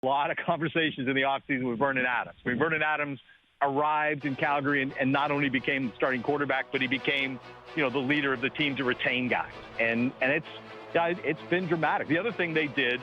a lot of conversations in the offseason with Vernon Adams. I mean, Vernon Adams arrived in Calgary and not only became the starting quarterback, but he became, the leader of the team to retain guys. And it's been dramatic. The other thing they did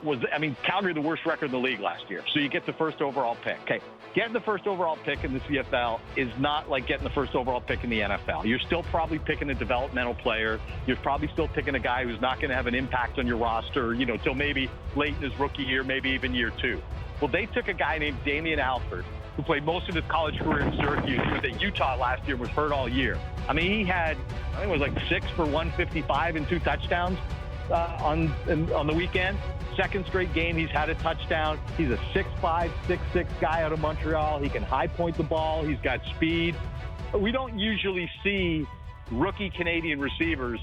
was, Calgary the worst record in the league last year. So you get the first overall pick. Okay, getting the first overall pick in the CFL is not like getting the first overall pick in the NFL. You're still probably picking a developmental player. You're probably still picking a guy who's not going to have an impact on your roster, till maybe late in his rookie year, maybe even year two. Well, they took a guy named Damian Alford, who played most of his college career in Syracuse. He was at Utah last year, was hurt all year. He had, I think it was like 6 for 155 and 2 touchdowns on the weekend. Second straight game, he's had a touchdown. He's a 6'5", 6'6" guy out of Montreal. He can high point the ball. He's got speed. We don't usually see rookie Canadian receivers,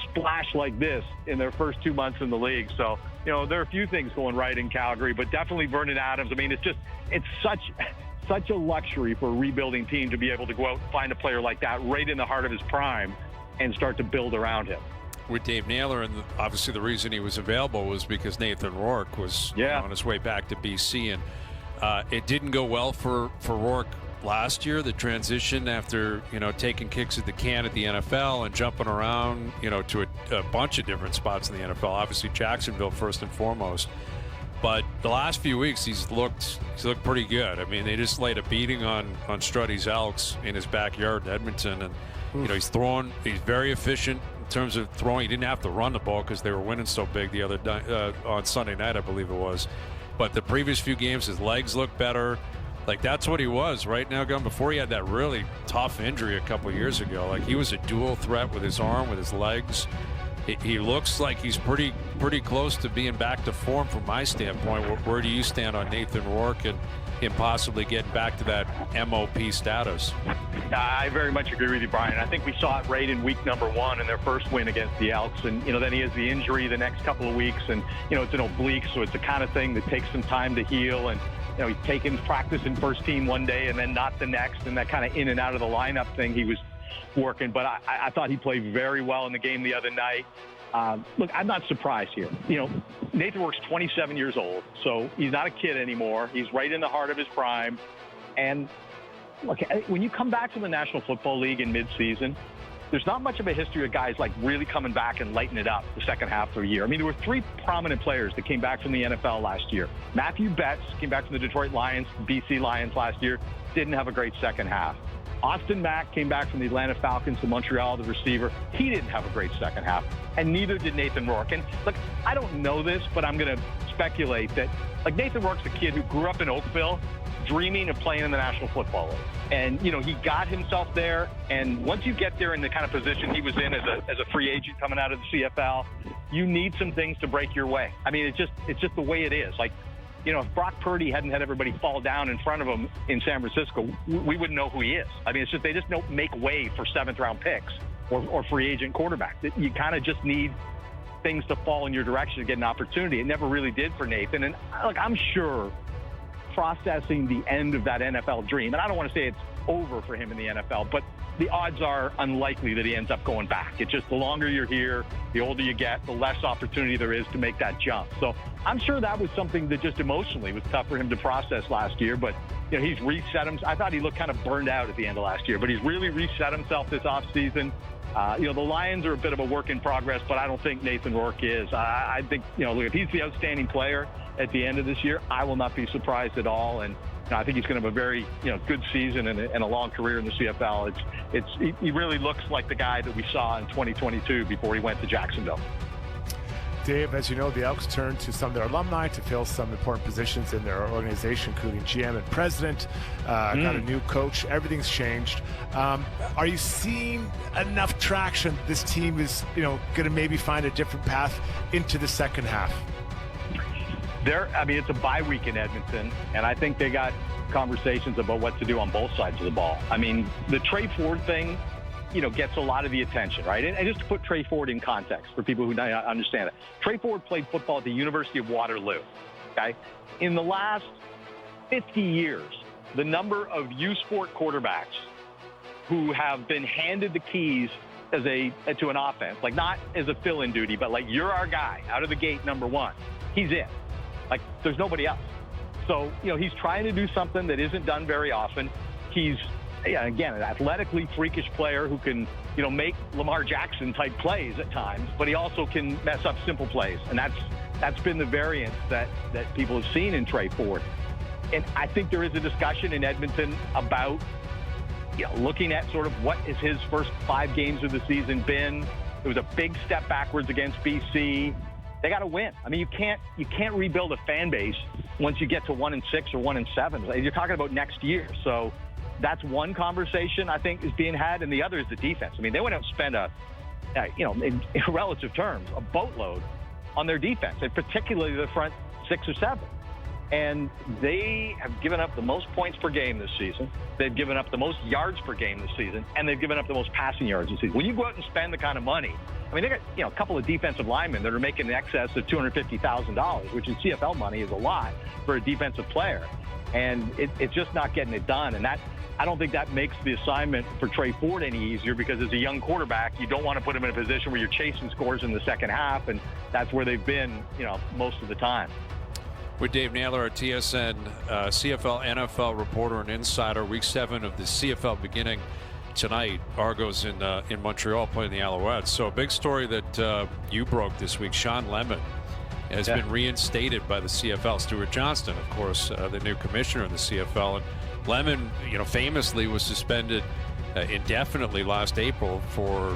splash like this in their first 2 months in the league. So, there are a few things going right in Calgary, but definitely Vernon Adams. It's such a luxury for a rebuilding team to be able to go out and find a player like that right in the heart of his prime and start to build around him. With Dave Naylor, and obviously the reason he was available was because Nathan Rourke was on his way back to BC, and it didn't go well for Rourke last year, the transition after taking kicks at the can at the NFL and jumping around to a bunch of different spots in the NFL, obviously Jacksonville first and foremost. But the last few weeks he's looked pretty good. They just laid a beating on Struddy's Elks in his backyard in Edmonton, and he's very efficient in terms of throwing. He didn't have to run the ball because they were winning so big the other on Sunday night, I believe it was. But the previous few games, his legs look better. Like, that's what he was right now, Gunn. Before he had that really tough injury a couple years ago, like, he was a dual threat with his arm, with his legs. He looks like he's pretty close to being back to form from my standpoint. Where do you stand on Nathan Rourke and him possibly getting back to that MOP status? I very much agree with you, Brian. I think we saw it right in week number 1 in their first win against the Elks. And, then he has the injury the next couple of weeks. And, it's an oblique, so it's the kind of thing that takes some time to heal. And, he's taken practice in first team one day and then not the next. And that kind of in and out of the lineup thing he was working. But I thought he played very well in the game the other night. Look, I'm not surprised here. Nathan Rourke's 27 years old, so he's not a kid anymore. He's right in the heart of his prime. And look, when you come back from the National Football League in midseason, there's not much of a history of guys like really coming back and lighting it up the second half of the year. There were 3 prominent players that came back from the NFL last year. Matthew Betts came back from the Detroit Lions, BC Lions last year, didn't have a great second half. Austin Mack came back from the Atlanta Falcons to Montreal, the receiver. He didn't have a great second half, and neither did Nathan Rourke. And look, I don't know this, but I'm going to speculate that, Nathan Rourke's a kid who grew up in Oakville, dreaming of playing in the National Football League. And, he got himself there. And once you get there in the kind of position he was in as a free agent coming out of the CFL, you need some things to break your way. It's just the way it is. If Brock Purdy hadn't had everybody fall down in front of him in San Francisco, we wouldn't know who he is. They just don't make way for 7th-round picks or free agent quarterbacks. You kind of just need things to fall in your direction to get an opportunity. It never really did for Nathan. And look, I'm sure processing the end of that NFL dream, and I don't want to say it's over for him in the NFL, but the odds are unlikely that he ends up going back. It's just the longer you're here, the older you get, the less opportunity there is to make that jump. So I'm sure that was something that just emotionally was tough for him to process last year, but he's reset himself. I thought he looked kind of burned out at the end of last year, but he's really reset himself this offseason. The Lions are a bit of a work in progress, but I don't think Nathan Rourke is. I think, look, if he's the outstanding player at the end of this year, I will not be surprised at all. And I think he's going to have a very, good season and a long career in the CFL. He really looks like the guy that we saw in 2022 before he went to Jacksonville. Dave, as you know, the Elks turned to some of their alumni to fill some important positions in their organization, including GM and president. Got a new coach. Everything's changed. Are you seeing enough traction? This team is, going to maybe find a different path into the second half. It's a bye week in Edmonton, and I think they got conversations about what to do on both sides of the ball. The Trey Ford thing, gets a lot of the attention, right? And just to put Trey Ford in context for people who don't understand it, Trey Ford played football at the University of Waterloo, okay? In the last 50 years, the number of U Sport quarterbacks who have been handed the keys to an offense, not as a fill-in duty, but you're our guy out of the gate, number 1, he's in. Like, there's nobody else. So, he's trying to do something that isn't done very often. He's, again, an athletically freakish player who can, make Lamar Jackson-type plays at times, but he also can mess up simple plays. And that's been the variance that people have seen in Trey Ford. And I think there is a discussion in Edmonton about looking at sort of what is his first 5 games of the season been. It was a big step backwards against BC. They got to win. I mean, you can't rebuild a fan base once you get to 1-6 or 1-7. You're talking about next year. So that's one conversation I think is being had, and the other is the defense. I mean, they went out and spent in relative terms, a boatload on their defense, and particularly the front 6 or 7. And they have given up the most points per game this season. They've given up the most yards per game this season, and they've given up the most passing yards this season. When you go out and spend the kind of money, I mean, they got a couple of defensive linemen that are making in excess of $250,000, which in CFL money is a lot for a defensive player, and it's just not getting it done. And that, I don't think that makes the assignment for Trey Ford any easier, because as a young quarterback, you don't want to put him in a position where you're chasing scores in the second half, and that's where they've been, most of the time. With Dave Naylor, our TSN CFL NFL reporter and insider. Week 7 of the CFL beginning tonight. Argos in Montreal playing the Alouettes. So a big story that you broke this week. Sean Lemon has been reinstated by the CFL. Stuart Johnston, of course, the new commissioner of the CFL. And Lemon, famously was suspended indefinitely last April for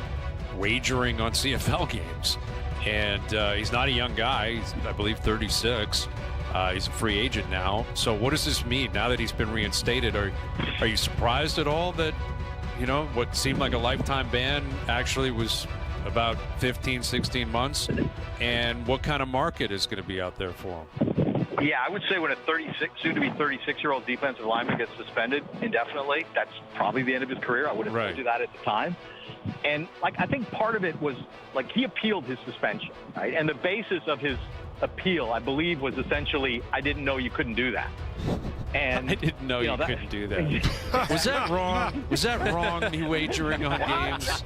wagering on CFL games. And he's not a young guy. He's, I believe, 36. He's a free agent now. So what does this mean now that he's been reinstated? Are you surprised at all that, what seemed like a lifetime ban actually was about 15, 16 months? And what kind of market is going to be out there for him? Yeah, I would say when a soon-to-be 36-year-old defensive lineman gets suspended indefinitely, that's probably the end of his career. I would have told you that at the time. And, I think part of it was, he appealed his suspension, right? And the basis of his appeal, I believe, was essentially, I didn't know you couldn't do that. And I didn't know you couldn't do that. Was that wrong? Was that wrong, me wagering on games?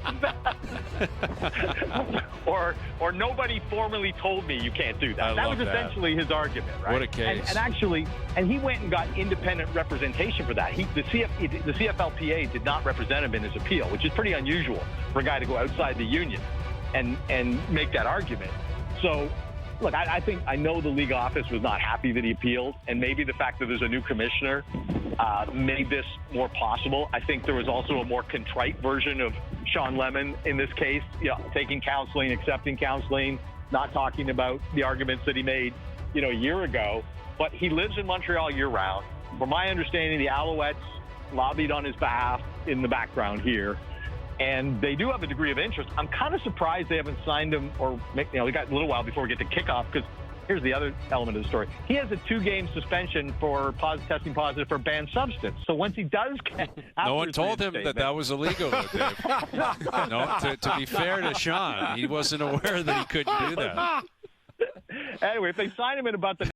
or nobody formally told me you can't do that. That was essentially his argument, right? What a case. And actually, he went and got independent representation for that. The CFLPA did not represent him in his appeal, which is pretty unusual for a guy to go outside the union and make that argument. So, look, I know the league office was not happy that he appealed, and maybe the fact that there's a new commissioner made this more possible. I think there was also a more contrite version of Sean Lemon in this case, taking counseling, accepting counseling, not talking about the arguments that he made, a year ago. But he lives in Montreal year-round. From my understanding, the Alouettes lobbied on his behalf in the background here. And they do have a degree of interest. I'm kind of surprised they haven't signed him, or we got a little while before we get to kickoff, because here's the other element of the story. He has a 2-game suspension for testing positive for banned substance. So once he does no one told him that was illegal, though, Dave. No, to be fair to Sean, he wasn't aware that he couldn't do that. Anyway, if they sign him in about the